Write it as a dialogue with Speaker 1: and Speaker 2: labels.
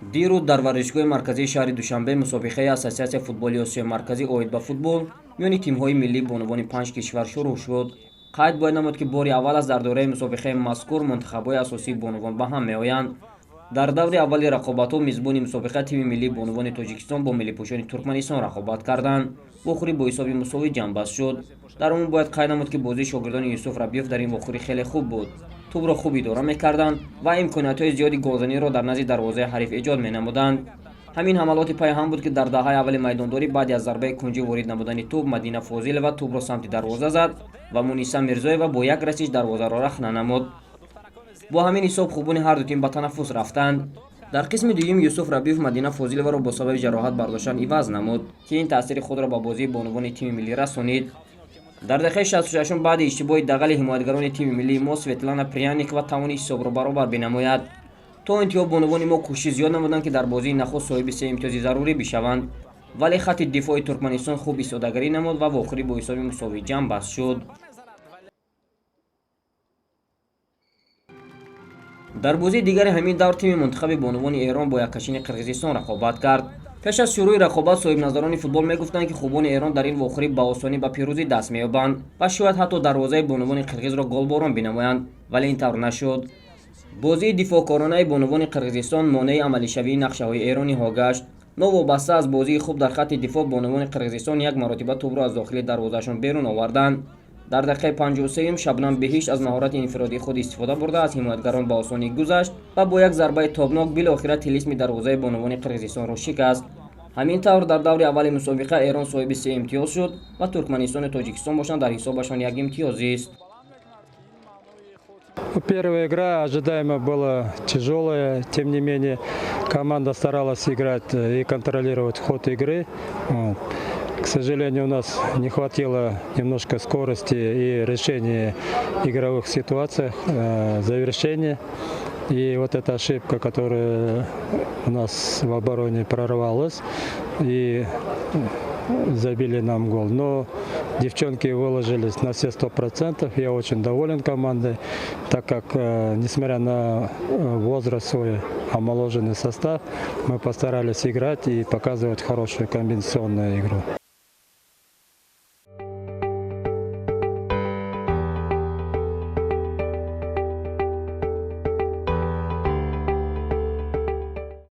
Speaker 1: диру дар варзишгоҳи марказии шаҳри Душанбе мусобиқаи Ассотсиатсияи футболи Осиёи Марказӣ оид ба футбол миёни тимҳои миллӣ бонувони 5 кишвар шурӯъ шуд. Қайд бояд намуд, ки бори аввал аст дар дораи мусобиқаи мазкур мунтахабҳои асосии бонувон ба ҳам меоянд. дар даври аввали рақобатҳо мизбони мусобиқа тими миллии бонувони Тоҷикистон бо миллипӯшони Туркманистон рақобат карданд. вохӯрӣ бо ҳисоби мусовӣ ҷамъбаст шуд. дар умум бояд қайд намуд, ки бозии шогирдони Юсуф Рабиёв дар ин вохӯрӣ хеле хуб буд. тӯбро хуб идора мекарданд ва имкониятҳои зиёди голзаниро дар назди дарвозаи ҳариф эҷод менамуданд. ҳамин ҳамалоти пай ҳам буд, ки дар даҳаи аввали майдондорӣ баъди аз зарбаи кунҷӣ ворид намудани тӯб Мадина Фозилова тӯбро самти дарвоза зад ва Муниса Мирзоева бо як расиш дарвозаро рахна намуд. бо ҳамин ҳисоб хубони ҳарду тим ба танаффус рафтанд. дар қисми дуюм Юсуф Рабиёв Мадина Фозиловаро бо сабаби ҷароҳат бардоштан иваз намуд, ки ин таъсири худро ба бозии бонувони тими миллӣ расонид. дар дақиқаи 66 баъди иштибоҳи дағали ҳимоятгарони тими миллии мо Светлана Пряникова тавонist ҳисобро баробар бинамояд. то интиҳо бонувони мо кӯшиши зиёд намуданд, ки дар бозии нахуст соҳиби се имтиёзи зарурӣ бишаванд, вале хатти дифои Туркманистон хуб истодагарӣ намуд ва вохӯрӣ бо ҳисоби мусовӣ ҷамъбаст шуд. дар бозии дигари ҳамин давр тими мунтахаби бонувони Эрон бо яккашини Қирғизистон рақобат кард. пеш аз шурӯъи рақобат соҳибназарони футбол мегуфтанд, ки хубони Эрон дар ин вохӯрӣ ба осонӣ ба пирӯзӣ даст меёбанд ва шояд ҳатто дарвозаи бонувони қирғизро голборон бинамоянд, вале ин тавр нашуд. бозии дифоъкоронаи бонувони Қирғизистон монеи амалишавии нақшаҳои Эрониҳо гашт. новобаста аз бозии хуб дар хатти дифоъ бонувони Қирғизистон як маротиба тӯбро аз дохили дарвозаашон берун оварданд. дар дақиқаи 53 Шабнам Беҳишт аз маҳорати инфиродии худ истифода бурда аз ҳимоятгарон ба осонӣ гузашт ва бо як зарбаи тобнок билохира тилисми дарвозаи бонувони Қирғизистонро шикаст. ҳамин тавр дар даври аввали мусобиқа Эрон соҳиби 3 имтиёз шуд ва Туркманистону Тоҷикистон бошанд дар ҳисобашон як имтиёз зист.
Speaker 2: Первая игра ожидаемо была тяжелая, тем не менее команда старалась играть и контролировать ход игры. К сожалению, у нас не хватило немножко скорости и решения игровых ситуаций, завершения. И вот эта ошибка, которая у нас в обороне прорвалась, и забили нам гол. Но девчонки выложились на все 100%. Я очень доволен командой, так как, несмотря на возраст свой, омоложенный состав, мы постарались играть и показывать хорошую комбинационную игру.